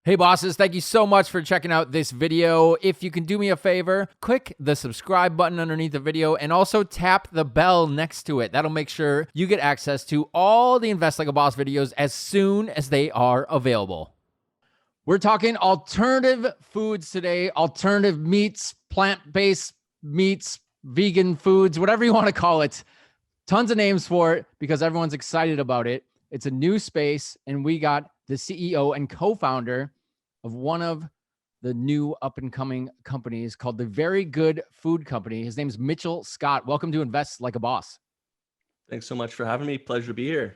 Hey bosses, thank you so much for checking out this video. If you can do me a favor, click the subscribe button underneath the video and also tap the bell next to it. That'll make sure you get access to all the Invest Like a Boss videos as soon as they are available. We're talking alternative foods today, alternative meats, plant-based meats, vegan foods, whatever you want to call it. Tons of names for it because everyone's excited about it. It's a new space, and we got the CEO and co-founder of one of the new up-and-coming companies called the Very Good Food Company. His name is Mitchell Scott. Welcome to Invest Like a Boss. Thanks so much for having me. Pleasure to be here.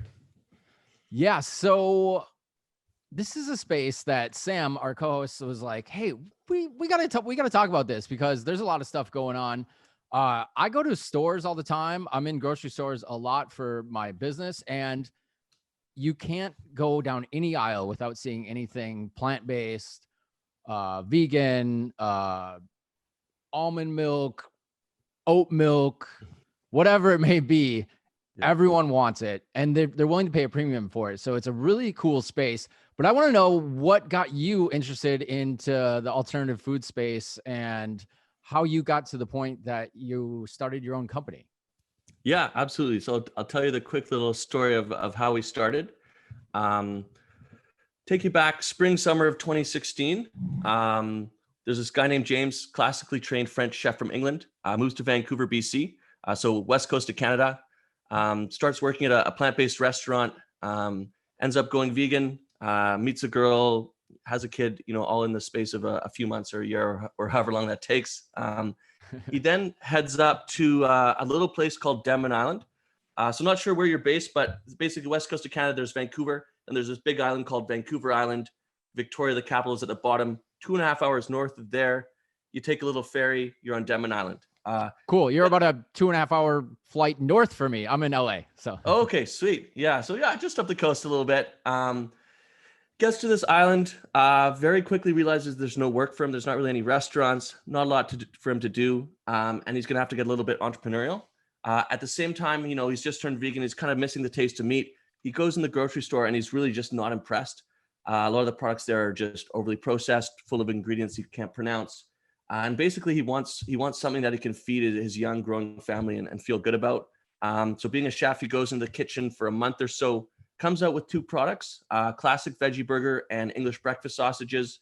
Yeah, so this is a space that Sam, our co-host, was like, hey, we gotta talk about this because there's a lot of stuff going on. I go to stores all the time. I'm in grocery stores a lot for my business, and you can't go down any aisle without seeing anything plant-based, vegan, almond milk, oat milk, whatever it may be. Yeah. Everyone wants it, and they're willing to pay a premium for it. So it's a really cool space. But I want to know what got you interested into the alternative food space and how you got to the point that you started your own company. Yeah, absolutely. So I'll tell you the quick little story of how we started. Take you back spring, summer of 2016. There's this guy named James, classically trained French chef from England, moves to Vancouver, BC. So west coast of Canada, starts working at a plant-based restaurant, ends up going vegan, meets a girl, has a kid, all in the space of a few months or a year or however long that takes. He then heads up to a little place called Denman Island. So not sure where you're based, but it's basically west coast of Canada. There's Vancouver, and there's this big island called Vancouver Island. Victoria, the capital, is at the bottom. 2.5 hours north of there, you take a little ferry, you're on Denman Island. Cool. You're about a 2.5 hour flight north for me. I'm in LA. So okay, sweet. Yeah. So yeah, just up the coast a little bit. Gets to this island, very quickly realizes there's no work for him. There's not really any restaurants, not a lot for him to do. And he's going to have to get a little bit entrepreneurial. At the same time, he's just turned vegan. He's kind of missing the taste of meat. He goes in the grocery store and he's really just not impressed. A lot of the products there are just overly processed, full of ingredients he can't pronounce. And basically he wants something that he can feed his young growing family and feel good about. So being a chef, he goes in the kitchen for a month or so, comes out with two products, classic veggie burger and English breakfast sausages,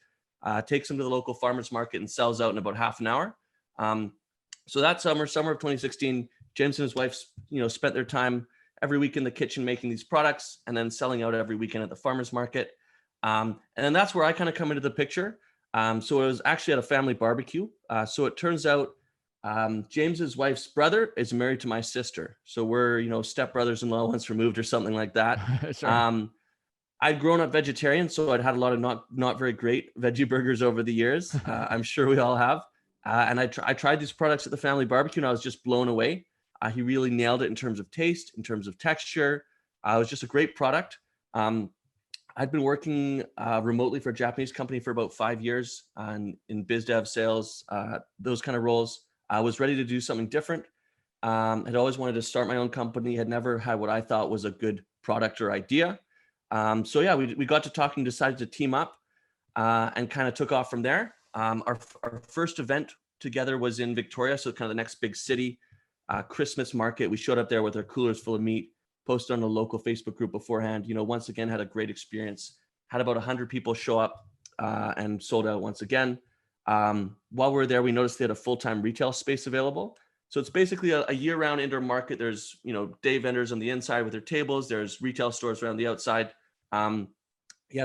takes them to the local farmer's market and sells out in about half an hour. So that summer of 2016, James and his wife, spent their time every week in the kitchen making these products and then selling out every weekend at the farmer's market. And then that's where I kind of come into the picture. So it was actually at a family barbecue. So it turns out James's wife's brother is married to my sister. So we're, stepbrothers-in-law once removed or something like that. Sure. I'd grown up vegetarian, so I'd had a lot of not very great veggie burgers over the years. I'm sure we all have. And I tried these products at the family barbecue and I was just blown away. He really nailed it in terms of taste, in terms of texture. It was just a great product. I'd been working remotely for a Japanese company for about 5 years in biz dev, sales, those kind of roles. I was ready to do something different. Had always wanted to start my own company, had never had what I thought was a good product or idea. So yeah, we got to talking, decided to team up and kind of took off from there. Our first event together was in Victoria, so kind of the next big city, Christmas market. We showed up there with our coolers full of meat, posted on a local Facebook group beforehand. Once again, had a great experience. Had about 100 people show up and sold out once again. While we were there, we noticed they had a full-time retail space available. So it's basically a year-round indoor market. There's, day vendors on the inside with their tables. There's retail stores around the outside. The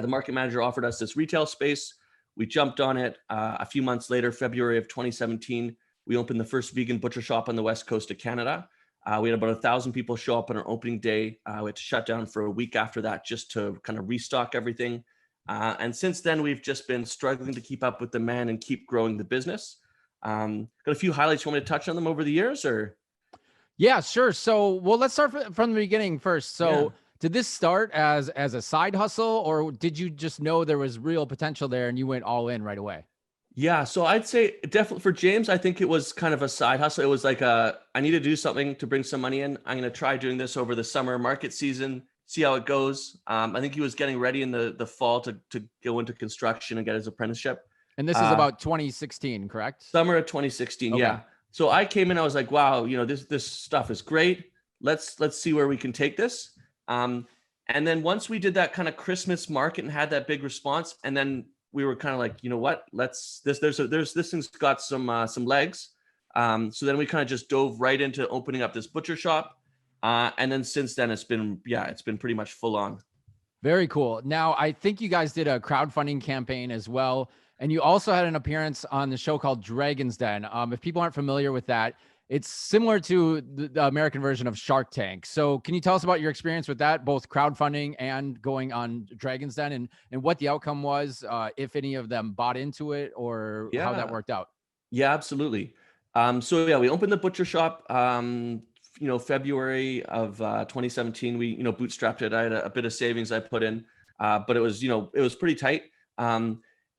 market manager offered us this retail space. We jumped on it. A few months later, February of 2017, we opened the first vegan butcher shop on the west coast of Canada. We had about 1,000 people show up on our opening day. We had to shut down for a week after that just to kind of restock everything. And since then, we've just been struggling to keep up with demand and keep growing the business. Got a few highlights. You want me to touch on them over the years, or? Yeah, sure. So, let's start from the beginning first. So did this start as a side hustle, or did you just know there was real potential there and you went all in right away? Yeah, so I'd say definitely for James, I think it was kind of a side hustle. It was like I need to do something to bring some money in. I'm going to try doing this over the summer market season, see how it goes. I think he was getting ready in the fall to go into construction and get his apprenticeship. And this is about 2016, correct? Summer of 2016. Okay. Yeah. So I came in, I was like, wow, this stuff is great. Let's see where we can take this. And then once we did that kind of Christmas market and had that big response, and then we were kind of like, you know what, this thing's got some legs. So then we kind of just dove right into opening up this butcher shop. And then since then it's been pretty much full on. Very cool. Now, I think you guys did a crowdfunding campaign as well. And you also had an appearance on the show called Dragon's Den. If people aren't familiar with that, it's similar to the American version of Shark Tank. So can you tell us about your experience with that, both crowdfunding and going on Dragon's Den, and what the outcome was, if any of them bought into it, or how that worked out? Yeah, absolutely. So yeah, we opened the butcher shop, February of 2017. We, bootstrapped it. I had a bit of savings I put in, but it was pretty tight.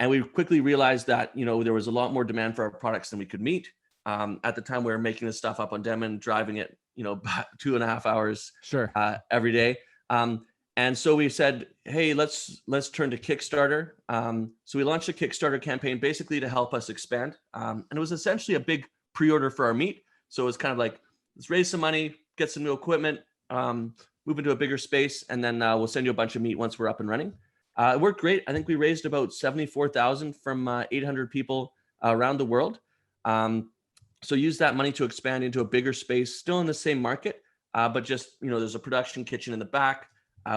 And we quickly realized that, there was a lot more demand for our products than we could meet. At the time we were making this stuff up on Denman, driving it, 2.5 hours every day. And so we said, hey, let's turn to Kickstarter. So we launched a Kickstarter campaign basically to help us expand. And it was essentially a big pre-order for our meat. So it was kind of like, let's raise some money, get some new equipment, move into a bigger space, and then we'll send you a bunch of meat once we're up and running. It worked great. I think we raised about $74,000 from 800 people around the world. So use that money to expand into a bigger space, still in the same market, but just, there's a production kitchen in the back.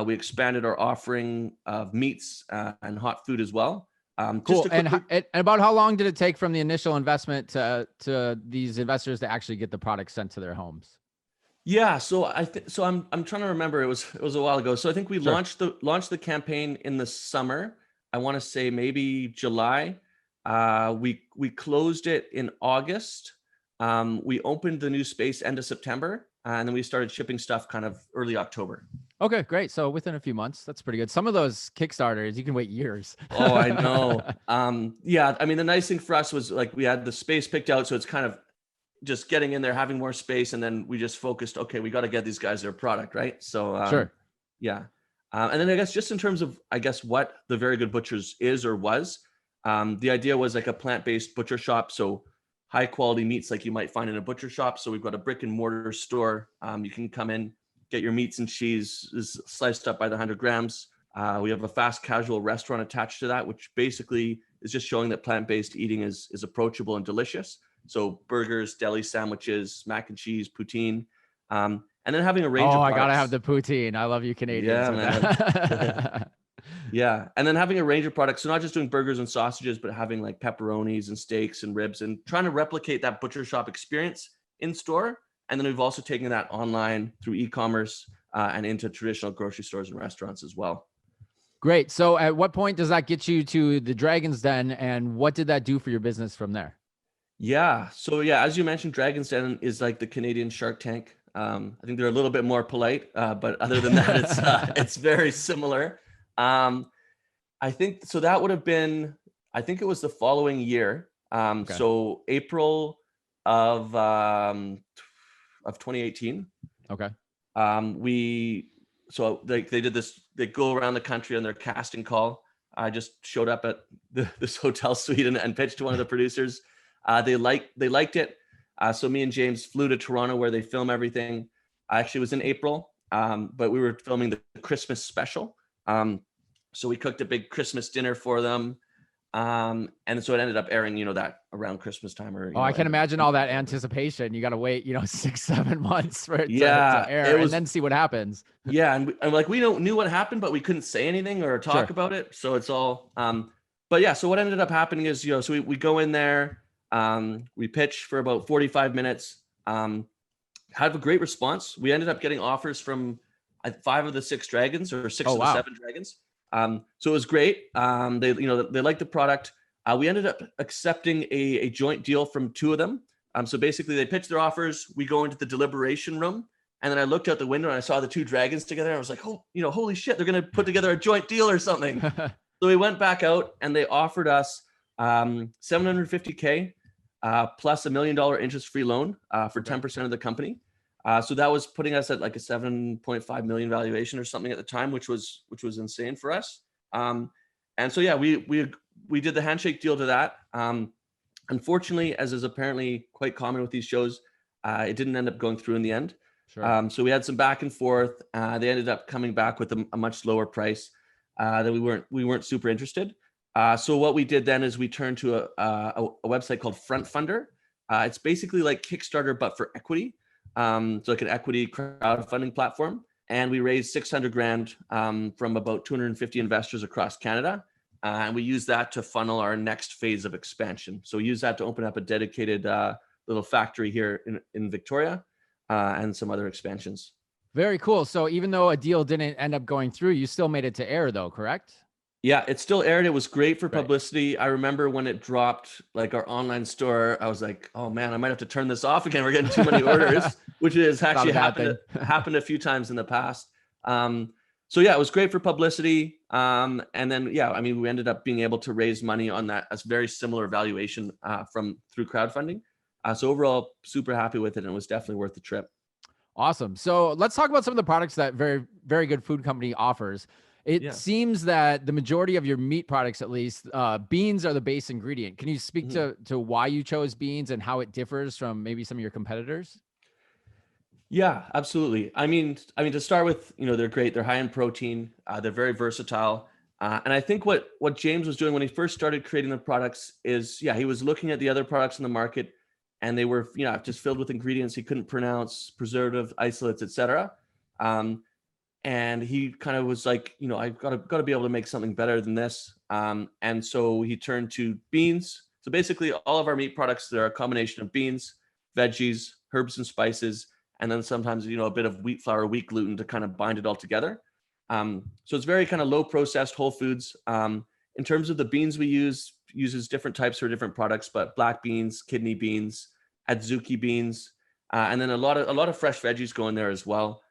We expanded our offering of meats and hot food as well. Cool. And about how long did it take from the initial investment to these investors to actually get the product sent to their homes? Yeah, so I'm trying to remember. It was a while ago. So I think we launched the campaign in the summer. I want to say maybe July. We closed it in August. We opened the new space end of September, and then we started shipping stuff kind of early October. Okay, great. So within a few months, that's pretty good. Some of those Kickstarters, you can wait years. Oh, I know. Yeah, I mean, the nice thing for us was like we had the space picked out, so it's kind of just getting in there, having more space, and then we just focused, okay, we got to get these guys their product, right? So sure. Yeah. And then I guess just in terms of, what the Very Good Butchers is or was, the idea was like a plant-based butcher shop. So high quality meats like you might find in a butcher shop. So we've got a brick and mortar store. You can come in, get your meats and cheese is sliced up by the 100 grams. We have a fast casual restaurant attached to that, which basically is just showing that plant-based eating is approachable and delicious. So burgers, deli sandwiches, mac and cheese, poutine, and then having a range of products. I gotta have the poutine. I love you Canadians. Yeah, man. Yeah. And then having a range of products. So not just doing burgers and sausages, but having like pepperonis and steaks and ribs and trying to replicate that butcher shop experience in store. And then we've also taken that online through e-commerce and into traditional grocery stores and restaurants as well. Great. So at what point does that get you to the Dragon's Den, and what did that do for your business from there? Yeah. So yeah, as you mentioned, Dragon's Den is like the Canadian Shark Tank. I think they're a little bit more polite, but other than that, it's very similar. I think so. That would have been, I think it was the following year. Okay. So April of 2018. Okay. So they did this. They go around the country on their casting call. I just showed up at this hotel suite and pitched to one of the producers. They liked it. So me and James flew to Toronto where they film everything. I actually was in April, but we were filming the Christmas special. So we cooked a big Christmas dinner for them. And so it ended up airing, that around Christmas time. I can imagine all that anticipation. You got to wait, 6-7 months for it to air and then see what happens. Yeah. And we knew what happened, but we couldn't say anything or talk about it. So it's all, but yeah, so what ended up happening is, so we go in there, we pitch for about 45 minutes, have a great response. We ended up getting offers from 5 of the 6 dragons or 6 of the 7 dragons. So it was great. They liked the product. We ended up accepting a joint deal from 2 of them. So basically they pitched their offers. We go into the deliberation room, and then I looked out the window and I saw the 2 dragons together. And I was like, holy shit, they're going to put together a joint deal or something. So we went back out and they offered us $750K plus $1 million interest-free loan for 10% of the company. So that was putting us at like a 7.5 million valuation or something at the time, which was insane for us. And so yeah, we did the handshake deal to that. Unfortunately, as is apparently quite common with these shows, it didn't end up going through in the end. Sure. So we had some back and forth. They ended up coming back with a much lower price that we weren't super interested. So what we did then is we turned to a website called Front Funder. It's basically like Kickstarter but for equity. So like an equity crowdfunding platform. And we raised 600 grand from about 250 investors across Canada. And we use that to funnel our next phase of expansion. So we use that to open up a dedicated little factory here in Victoria and some other expansions. Very cool. So even though a deal didn't end up going through, you still made it to air though, correct? Yeah, it still aired. It was great for Right. publicity. I remember when it dropped, like our online store, I was like, oh man, I might have to turn this off again. We're getting too many orders, which has actually happened a few times in the past. So yeah, it was great for publicity. And then, yeah, I mean, we ended up being able to raise money on that, a very similar valuation through crowdfunding. So overall, super happy with it, and it was definitely worth the trip. Awesome. So let's talk about some of the products that Very Good Food Company offers. It seems that the majority of your meat products, at least, beans are the base ingredient. Can you speak to why you chose beans and how it differs from maybe some of your competitors? Yeah, absolutely. I mean, to start with, they're great. They're high in protein. They're very versatile. And I think what James was doing when he first started creating the products is, he was looking at the other products in the market, and they were, just filled with ingredients he couldn't pronounce, preservative, isolates, etc. And he kind of was like, I've got to be able to make something better than this. And so he turned to beans. So basically, all of our meat products, they're a combination of beans, veggies, herbs and spices, and then sometimes, a bit of wheat flour, wheat gluten to kind of bind it all together. So it's very kind of low processed whole foods. In terms of the beans we uses different types for different products, but black beans, kidney beans, adzuki beans, and then a lot of fresh veggies go in there as well.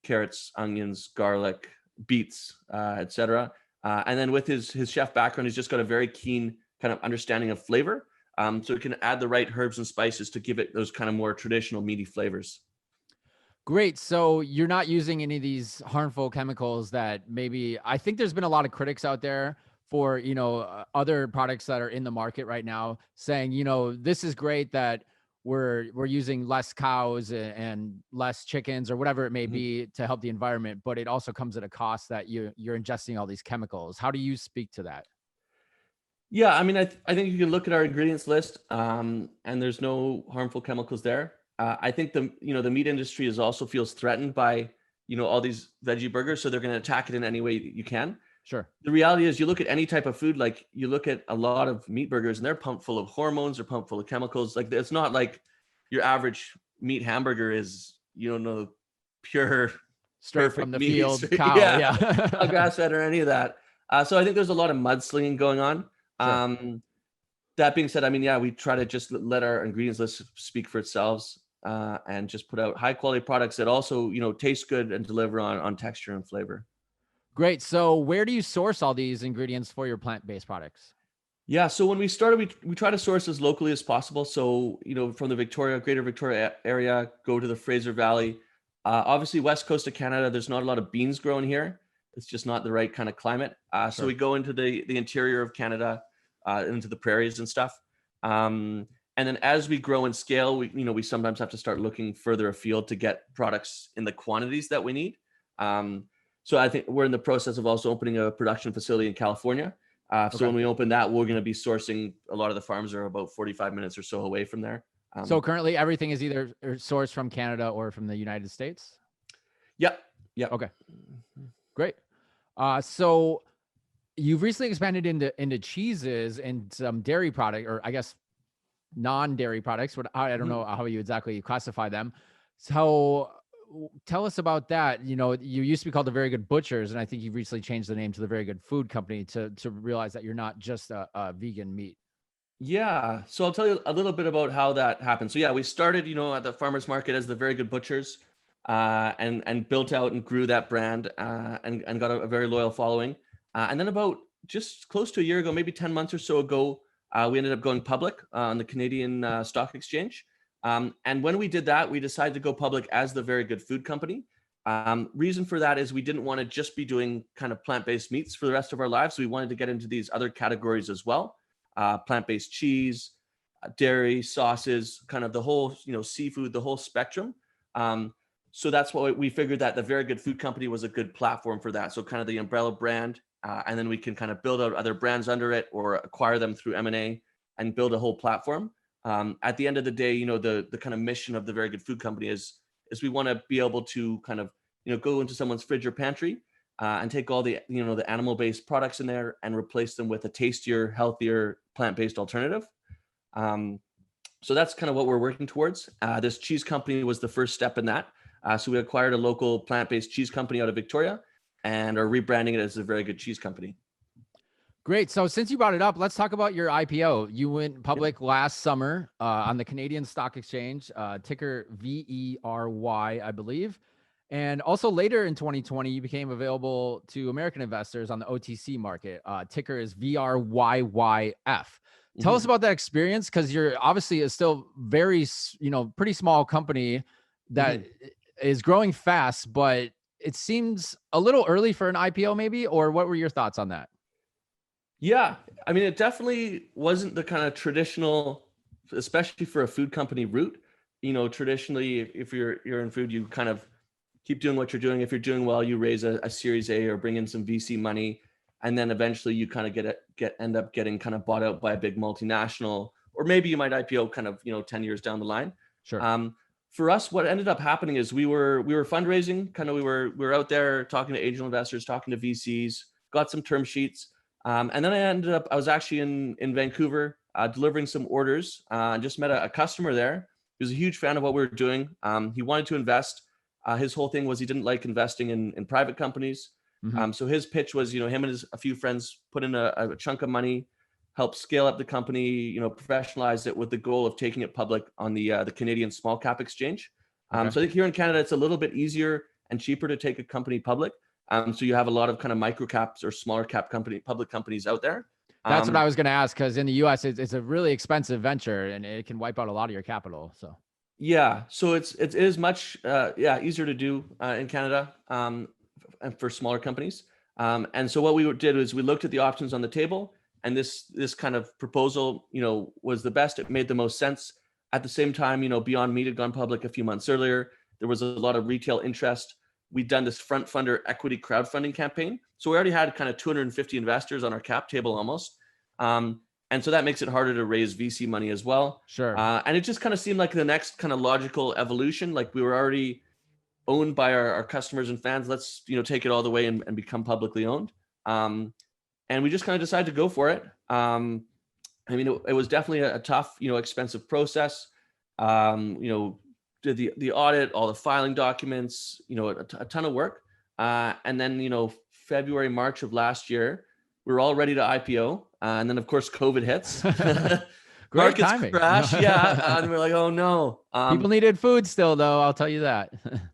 Carrots, onions, garlic, beets, etc. And then with his chef background, he's just got a very keen kind of understanding of flavor. So it can add the right herbs and spices to give it those kind of more traditional meaty flavors. Great. So you're not using any of these harmful chemicals that maybe, I think there's been a lot of critics out there for, other products that are in the market right now saying, this is great that we're using less cows and less chickens or whatever it may be to help the environment, but it also comes at a cost that you're ingesting all these chemicals. How do you speak to that? Yeah, I mean, I think you can look at our ingredients list, and there's no harmful chemicals there. I think the meat industry also feels threatened by all these veggie burgers, so they're going to attack it in any way that you can. Sure. The reality is, you look at any type of food, like you look at a lot of meat burgers, and they're pumped full of hormones or pumped full of chemicals. Like, it's not like your average meat hamburger is pure, Straight from the meat, field cow. Yeah. not grass fed or any of that. So I think there's a lot of mudslinging going on. Sure. That being said, I mean, we try to just let our ingredients list speak for itself, and just put out high quality products that also, taste good and deliver on texture and flavor. Great. So where do you source all these ingredients for your plant-based products? Yeah. So when we started, we try to source as locally as possible. So, from the greater Victoria area, go to the Fraser Valley. Obviously, west coast of Canada, there's not a lot of beans grown here. It's just not the right kind of climate. So we go into the interior of Canada, into the prairies and stuff. And then as we grow and scale, we sometimes have to start looking further afield to get products in the quantities that we need. So I think we're in the process of also opening a production facility in California. So when we open that, we're going to be sourcing. A lot of the farms are about 45 minutes or so away from there. So currently everything is either sourced from Canada or from the United States? Yep. Okay. Great. So you've recently expanded into cheeses and some dairy product, or I guess non-dairy products. I don't know how you exactly classify them. So tell us about that. You used to be called the Very Good Butchers, and I think you've recently changed the name to the Very Good Food Company to realize that you're not just a vegan meat. Yeah. So I'll tell you a little bit about how that happened. So yeah, we started, at the farmers market as the Very Good Butchers, and built out and grew that brand, and got a very loyal following. And then about just close to a year ago, maybe 10 months or so ago, we ended up going public on the Canadian Stock Exchange. And when we did that, we decided to go public as the Very Good Food Company. Reason for that is we didn't want to just be doing kind of plant-based meats for the rest of our lives. We wanted to get into these other categories as well. Plant-based cheese, dairy, sauces, kind of the whole, seafood, the whole spectrum. So that's what we figured, that the Very Good Food Company was a good platform for that. So kind of the umbrella brand, and then we can kind of build out other brands under it or acquire them through M&A and build a whole platform. At the end of the day, the kind of mission of the Very Good Food Company is we want to be able to kind of, go into someone's fridge or pantry and take all the, the animal-based products in there and replace them with a tastier, healthier, plant-based alternative. So that's kind of what we're working towards. This cheese company was the first step in that. So we acquired a local plant-based cheese company out of Victoria and are rebranding it as a Very Good Cheese Company. Great. So since you brought it up, let's talk about your IPO. You went public last summer on the Canadian Stock Exchange, ticker VERY, I believe. And also later in 2020, you became available to American investors on the OTC market. Ticker is VRYYF. Tell us about that experience, because you're obviously still very, pretty small company that is growing fast, but it seems a little early for an IPO maybe, or what were your thoughts on that? Yeah, I mean, it definitely wasn't the kind of traditional, especially for a food company, route. Traditionally, if you're in food, you kind of keep doing what you're doing. If you're doing well, you raise a Series A or bring in some VC money, and then eventually you kind of end up getting kind of bought out by a big multinational, or maybe you might IPO kind of 10 years down the line. Sure. For us, what ended up happening is we were fundraising. Kind of we were out there talking to angel investors, talking to VCs, got some term sheets. And then I was actually in Vancouver delivering some orders, and just met a customer there. He was a huge fan of what we were doing. He wanted to invest. His whole thing was he didn't like investing in private companies. So his pitch was, him and a few friends put in a chunk of money, help scale up the company, professionalize it with the goal of taking it public on the Canadian small cap exchange. So I think here in Canada, it's a little bit easier and cheaper to take a company public. So you have a lot of kind of micro caps or smaller cap public companies out there. That's what I was going to ask, because in the US, it's a really expensive venture and it can wipe out a lot of your capital. So yeah, so it is much easier to do in Canada and for smaller companies. And so what we did was we looked at the options on the table, and this kind of proposal, was the best. It made the most sense. At the same time, Beyond Meat had gone public a few months earlier. There was a lot of retail interest. We'd done this front funder equity crowdfunding campaign. So we already had kind of 250 investors on our cap table almost. And so that makes it harder to raise VC money as well. Sure. And it just kind of seemed like the next kind of logical evolution. Like we were already owned by our customers and fans. Let's, take it all the way and become publicly owned. And we just kind of decided to go for it. I mean, it was definitely a tough, expensive process. Did the audit, all the filing documents, a ton of work. And then, February, March of last year, we were all ready to IPO. And then, of course, COVID hits. Great Markets timing. crash. Yeah. And we're like, oh, no. People needed food still, though. I'll tell you that.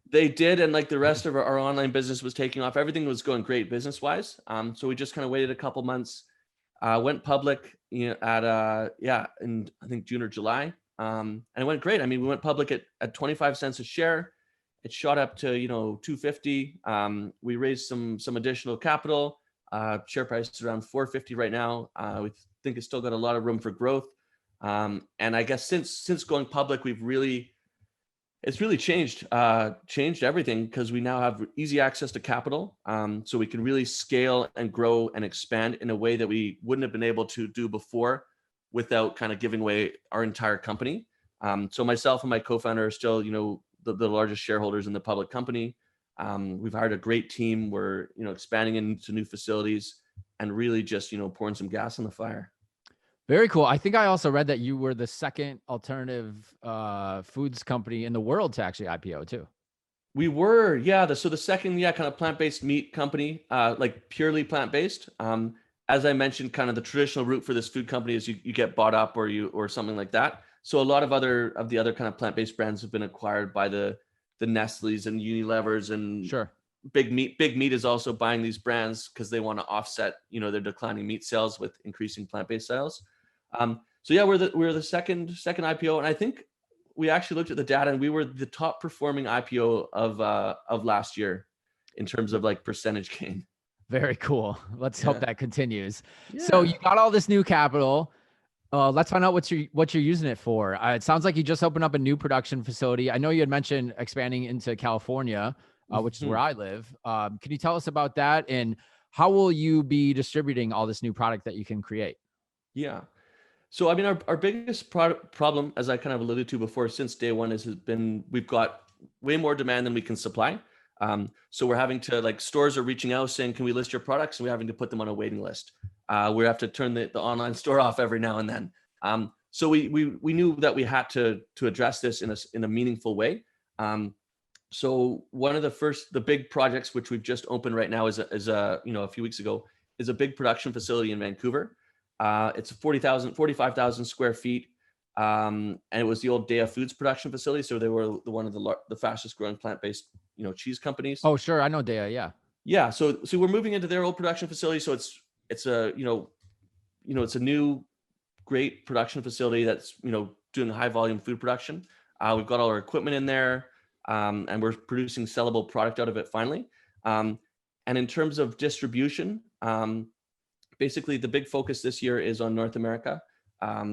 They did. And like the rest of our online business was taking off. Everything was going great business-wise. So we just kind of waited a couple months, went public, in I think June or July. And it went great. I mean, we went public at 25 cents a share. It shot up to, 250. We raised some additional capital. Share price is around 450 right now. We think it's still got a lot of room for growth. And I guess since going public, it's really changed everything, because we now have easy access to capital. So we can really scale and grow and expand in a way that we wouldn't have been able to do before without kind of giving away our entire company. So myself and my co-founder are still, the largest shareholders in the public company. We've hired a great team. We're, expanding into new facilities and really just, pouring some gas on the fire. Very cool. I think I also read that you were the second alternative foods company in the world to actually IPO too. We were, yeah. So the second, kind of plant-based meat company, like purely plant-based. As I mentioned, kind of the traditional route for this food company is you get bought up or something like that. So a lot of the other kind of plant-based brands have been acquired by the Nestle's and Unilevers, and sure. Big Meat is also buying these brands because they want to offset, their declining meat sales with increasing plant-based sales. So yeah, we're the second IPO, and I think we actually looked at the data, and we were the top performing IPO of last year in terms of like percentage gain. Very cool. Let's hope Yeah. that continues. So you Yeah. got all this new capital. Let's find out what you're using it for. It sounds like you just opened up a new production facility. I know you had mentioned expanding into California, which is where Mhm. I live. Can you tell us about that, and how will you be distributing all this new product that you can create? Yeah. So, I mean, our biggest problem, as I kind of alluded to before, since day one, has been we've got way more demand than we can supply. So we're having to, like, stores are reaching out saying, "Can we list your products?" And we're having to put them on a waiting list. We have to turn the online store off every now and then. So we knew that we had to address this in a meaningful way. So one of the big projects which we've just opened right now is a few weeks ago, is a big production facility in Vancouver. It's 45,000 square feet. And it was the old Daya Foods production facility. So they were one of the fastest growing plant-based, cheese companies. Oh, sure, I know Daya. Yeah, Yeah. So we're moving into their old production facility. So it's a, it's a new great production facility that's, doing high volume food production. We've got all our equipment in there, and we're producing sellable product out of it finally. And in terms of distribution, basically the big focus this year is on North America.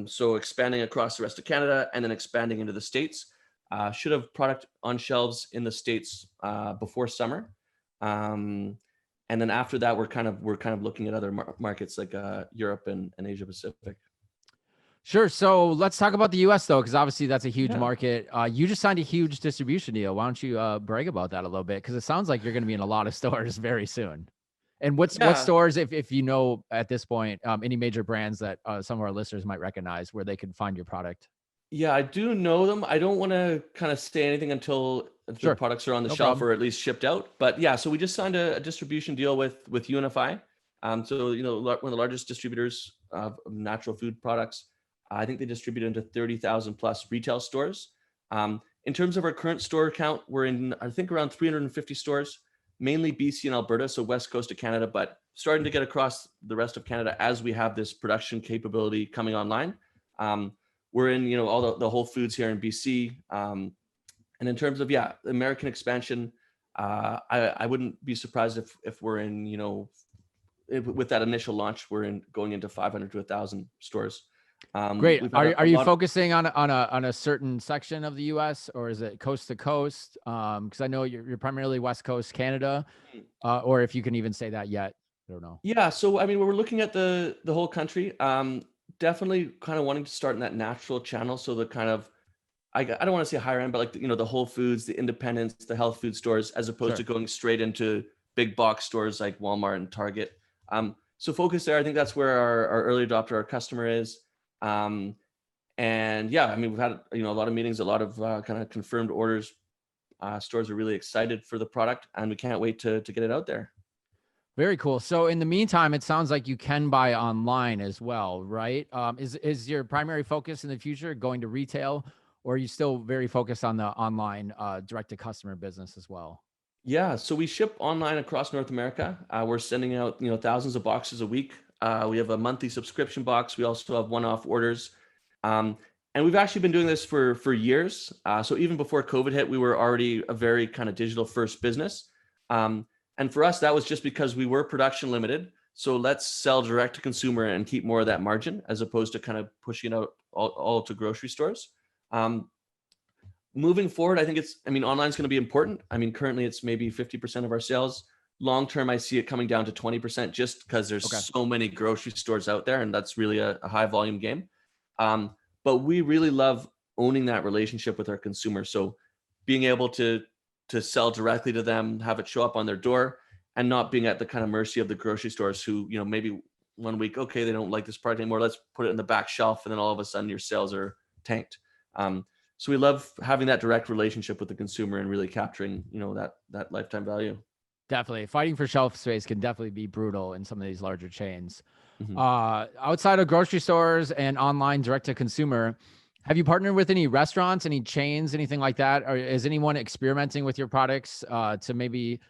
So expanding across the rest of Canada and then expanding into the States. Should have product on shelves in the States before summer. And then after that, we're kind of looking at other markets like Europe and Asia Pacific. sure. So let's talk about the U.S. though, because obviously that's a huge Yeah. market. You just signed a huge distribution deal. Why don't you brag about that a little bit? Because it sounds like you're going to be in a lot of stores very soon. And what Yeah. stores, if you know at this point, any major brands that some of our listeners might recognize where they can find your product? Yeah, I do know them. I don't want to kind of say anything until the Sure, products are on the no shelf problem. or at least shipped out. But yeah, so we just signed a distribution deal with Unify. So one of the largest distributors of natural food products. I think they distribute into 30,000 plus retail stores. In terms of our current store count, we're in, I think, around 350 stores, mainly BC and Alberta, so west coast of Canada, but starting to get across the rest of Canada as we have this production capability coming online. We're in, all the Whole Foods here in BC. And in terms of, American expansion, I wouldn't be surprised if we're in, with that initial launch, we're going into 500 to 1,000 stores. Great. We've had Are a you lot of, focusing on a certain section of the U.S. or is it coast to coast? Because I know you're primarily West Coast Canada, or if you can even say that yet, I don't know. yeah. So, I mean, we're looking at the whole country. Definitely kind of wanting to start in that natural channel. So the kind of, I don't want to say higher end, but like, the Whole Foods, the independents, the health food stores, as opposed to Sure. going straight into big box stores like Walmart and Target. So focus there. I think that's where our early adopter, our customer is. And yeah, I mean, we've had, a lot of meetings, a lot of kind of confirmed orders. Stores are really excited for the product and we can't wait to get it out there. Very cool. So in the meantime, it sounds like you can buy online as well, right? Is your primary focus in the future going to retail, or are you still very focused on the online direct to customer business as well? Yeah, so we ship online across North America. We're sending out, thousands of boxes a week. We have a monthly subscription box. We also have one-off orders, and we've actually been doing this for years. So even before COVID hit, we were already a very kind of digital first business. And for us, that was just because we were production limited. So let's sell direct to consumer and keep more of that margin as opposed to kind of pushing it out all to grocery stores. Um, Moving forward, online is going to be important. I mean, currently it's maybe 50% of our sales. Long term, I see it coming down to 20% just because there's Okay. so many grocery stores out there, and that's really a high volume game. But we really love owning that relationship with our consumers. So being able to sell directly to them, have it show up on their door, and not being at the kind of mercy of the grocery stores who, maybe one week, okay, they don't like this product anymore. Let's put it in the back shelf, and then all of a sudden your sales are tanked. So we love having that direct relationship with the consumer and really capturing, that lifetime value. Definitely. Fighting for shelf space can definitely be brutal in some of these larger chains. Mhm. Outside of grocery stores and online direct to consumer, have you partnered with any restaurants, any chains, anything like that? Or is anyone experimenting with your products to maybe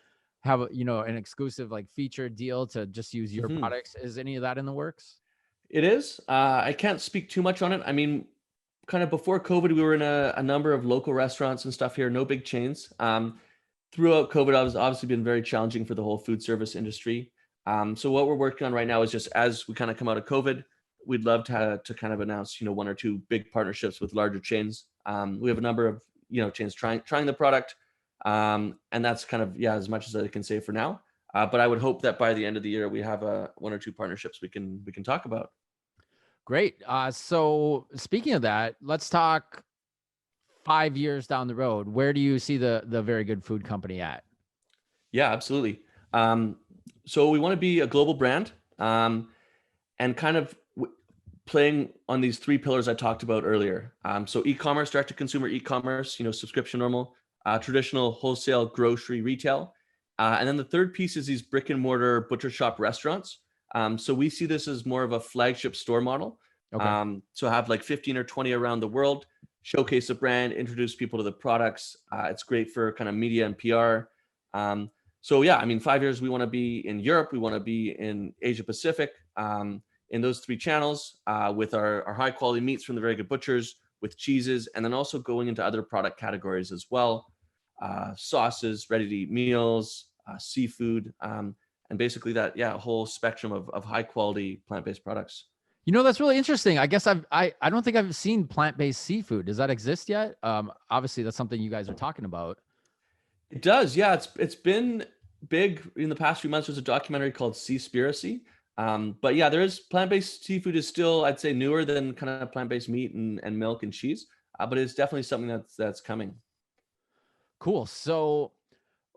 have an exclusive like featured deal to just use your Mhm. products? Is any of that in the works? It is. I can't speak too much on it. I mean, kind of before COVID, we were in a number of local restaurants and stuff here, no big chains. Throughout COVID, I was obviously been very challenging for the whole food service industry. So what we're working on right now is just as we kind of come out of COVID, we'd love to kind of announce, one or two big partnerships with larger chains. We have a number of, chains trying the product. And that's kind of, as much as I can say for now. But I would hope that by the end of the year, we have one or two partnerships we can talk about. Great. So speaking of that, let's talk 5 years down the road. Where do you see the Very Good Food Company at? Yeah, absolutely. So we want to be a global brand, and kind of playing on these three pillars I talked about earlier. So e-commerce, direct to consumer e-commerce, subscription normal, traditional wholesale grocery retail. And then the third piece is these brick and mortar butcher shop restaurants. So we see this as more of a flagship store model. Okay. So have like 15 or 20 around the world, showcase the brand, introduce people to the products. It's great for kind of media and PR. So yeah, I mean, 5 years, we want to be in Europe. We want to be in Asia Pacific, in those three channels, with our high quality meats from the Very Good Butchers, with cheeses, and then also going into other product categories as well. Sauces, ready to eat meals, seafood, and basically that, whole spectrum of high quality plant-based products. That's really interesting. I guess I don't think I've seen plant-based seafood. Does that exist yet? Obviously that's something you guys are talking about. It does, yeah. It's been big in the past few months. There's a documentary called Seaspiracy. But yeah, there is plant-based seafood is still, I'd say, newer than kind of plant-based meat and milk and cheese. But it's definitely something that's coming. Cool. So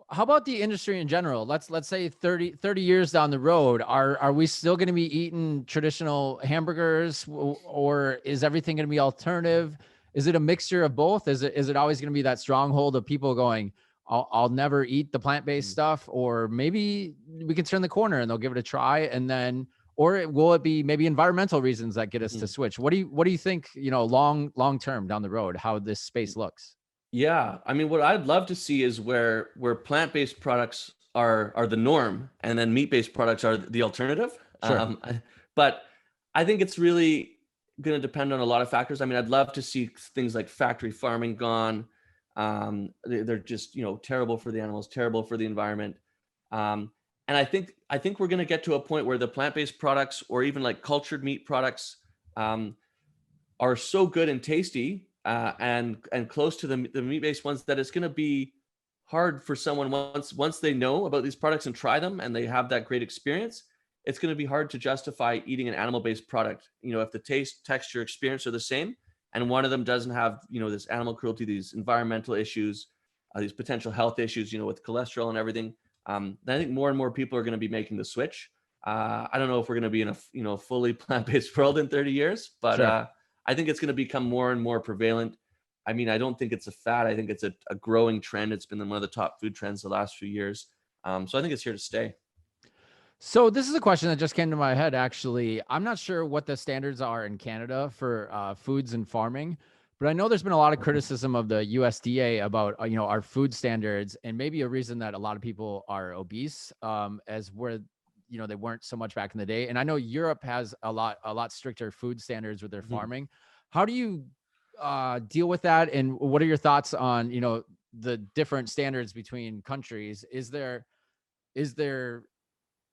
how about the industry in general? Let's say 30 years down the road, are we still going to be eating traditional hamburgers, or is everything going to be alternative? Is it a mixture of both? Is it always going to be that stronghold of people going, I'll never eat the plant-based stuff, or maybe we can turn the corner and they'll give it a try, and then, or will it be maybe environmental reasons that get us to switch? What do you think, long term down the road, how this space looks? Yeah, I mean, what I'd love to see is where plant-based products are the norm, and then meat-based products are the alternative. Sure. But I think it's really going to depend on a lot of factors. I mean, I'd love to see things like factory farming gone. They're just terrible for the animals, terrible for the environment. And I think we're going to get to a point where the plant-based products, or even like cultured meat products, are so good and tasty, and close to the meat-based ones, that it's going to be hard for someone, once they know about these products and try them and they have that great experience. It's going to be hard to justify eating an animal-based product. If the taste, texture, experience are the same, and one of them doesn't have this animal cruelty, these environmental issues, these potential health issues, with cholesterol and everything. Then I think more and more people are going to be making the switch. I don't know if we're going to be in a fully plant-based world in 30 years, but Sure. I think it's going to become more and more prevalent. I mean, I don't think it's a fad. I think it's a growing trend. It's been one of the top food trends the last few years. So I think it's here to stay. So this is a question that just came to my head, actually. I'm not sure what the standards are in Canada for foods and farming, but I know there's been a lot of criticism of the USDA about, our food standards, and maybe a reason that a lot of people are obese, as where, they weren't so much back in the day. And I know Europe has a lot stricter food standards with their farming. How do you deal with that? And what are your thoughts on, the different standards between countries? Is there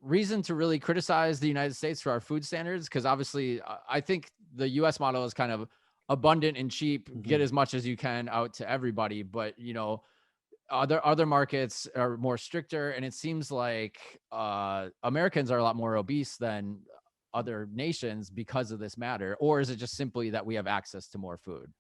reason to really criticize the United States for our food standards? Because obviously, I think the U.S. model is kind of abundant and cheap, get as much as you can out to everybody. But other markets are more stricter, and it seems like Americans are a lot more obese than other nations because of this matter. Or is it just simply that we have access to more food?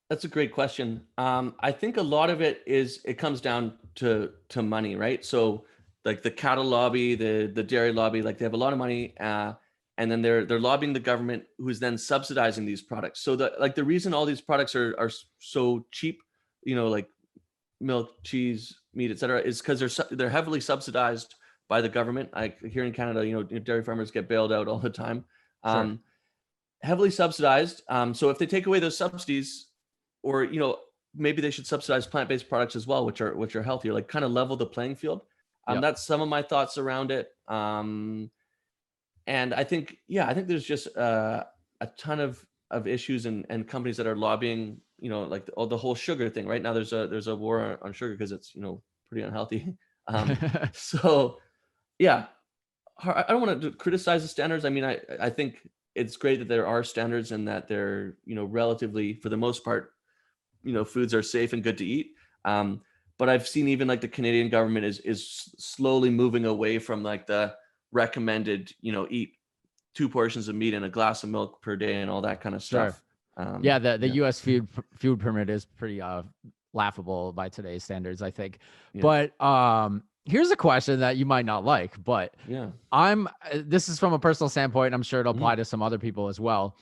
That's a great question. I think a lot of it comes down to money, right? So like the cattle lobby, the dairy lobby, like they have a lot of money, and then they're lobbying the government, who's then subsidizing these products. So the reason all these products are so cheap, like milk, cheese, meat, etc., is because they're heavily subsidized by the government. Like here in Canada, dairy farmers get bailed out all the time. Sure. Heavily subsidized. So if they take away those subsidies, or maybe they should subsidize plant-based products as well, which are healthier, like kind of level the playing field. Yep. That's some of my thoughts around it. And I think there's just a ton of of issues and companies that are lobbying, like the whole sugar thing. Right now, there's a war on sugar because it's pretty unhealthy. So yeah, I don't want to criticize the standards. I mean, I think it's great that there are standards and that they're relatively, for the most part, foods are safe and good to eat. But I've seen even like the Canadian government is slowly moving away from like the recommended, eat 2 portions of meat and a glass of milk per day and all that kind of stuff. Yeah, the U.S. food permit is pretty laughable by today's standards, I think. Yeah. But here's a question that you might not like, but Yeah. this is from a personal standpoint. I'm sure it'll Mm-hmm. apply to some other people as well.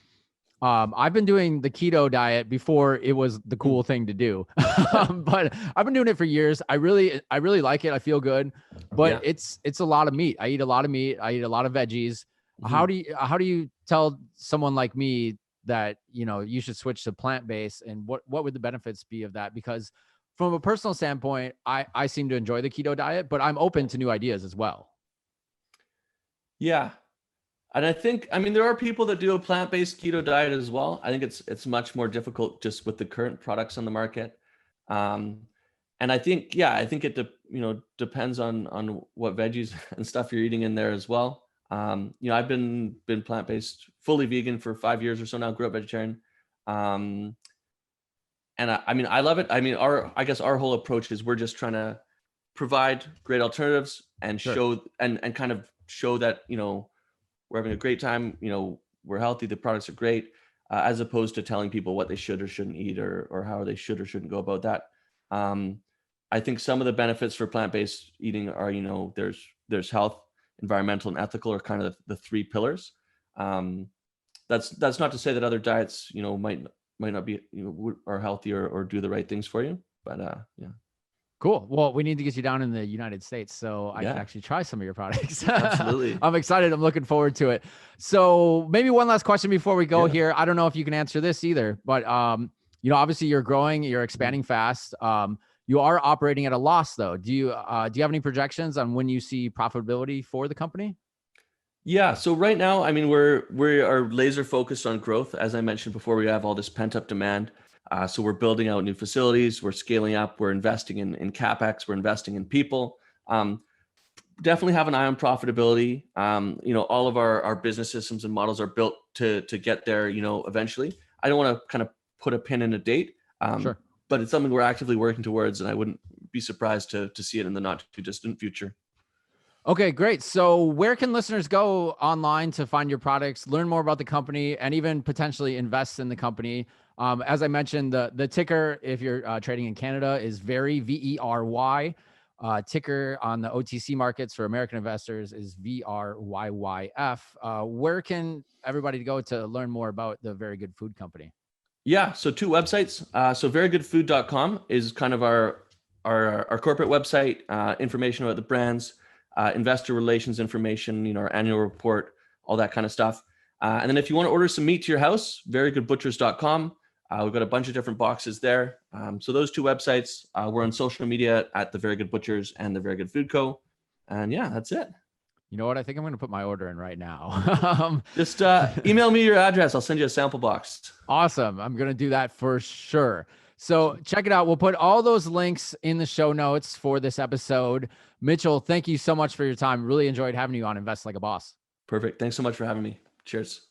I've been doing the keto diet before it was the cool thing to do, but I've been doing it for years. I really like it. I feel good, but it's a lot of meat. I eat a lot of meat. I eat a lot of veggies. How do you tell someone like me that you should switch to plant-based, and what would the benefits be of that? Because from a personal standpoint, I seem to enjoy the keto diet, but I'm open to new ideas as well. Yeah. And I mean, there are people that do a plant-based keto diet as well. I think it's much more difficult just with the current products on the market. And I think it depends on what veggies and stuff you're eating in there as well. I've been plant-based, fully vegan for 5 years or so now. Grew up vegetarian. And I mean, I love it. I mean, I guess our whole approach is we're just trying to provide great alternatives and show and kind of show that we're having a great time, we're healthy, the products are great, as opposed to telling people what they should or shouldn't eat or how they should or shouldn't go about that. I think some of the benefits for plant-based eating are, there's health, environmental, and ethical are kind of the 3 pillars. That's not to say that other diets, might not be, are healthy or do the right things for you, but yeah. Cool. Well, we need to get you down in the United States so I can actually try some of your products. Absolutely. I'm excited. I'm looking forward to it. So maybe one last question before we go here. I don't know if you can answer this either, but obviously you're growing, you're expanding fast. You are operating at a loss though. Do you have any projections on when you see profitability for the company? Yeah. So right now, I mean, we are laser focused on growth. As I mentioned before, we have all this pent up demand. So we're building out new facilities, we're scaling up, we're investing in CapEx, we're investing in people. Definitely have an eye on profitability. All of our business systems and models are built to get there, eventually. I don't want to kind of put a pin in a date, but it's something we're actively working towards, and I wouldn't be surprised to see it in the not too distant future. Okay, great. So where can listeners go online to find your products, learn more about the company, and even potentially invest in the company? As I mentioned, the ticker, if you're trading in Canada, is VERY, VERY. Ticker on the OTC markets for American investors is VRYYF. Where can everybody go to learn more about the Very Good Food Company? Yeah, so 2 websites. So verygoodfood.com is kind of our corporate website, information about the brands, investor relations information, our annual report, all that kind of stuff. And then if you want to order some meat to your house, verygoodbutchers.com. We've got a bunch of different boxes there. So those 2 websites, we're on social media at the Very Good Butchers and the Very Good Food Co. And yeah, that's it. You know what? I think I'm going to put my order in right now. Just email me your address. I'll send you a sample box. Awesome. I'm going to do that for sure. So check it out. We'll put all those links in the show notes for this episode. Mitchell, thank you so much for your time. Really enjoyed having you on Invest Like a Boss. Perfect. Thanks so much for having me. Cheers.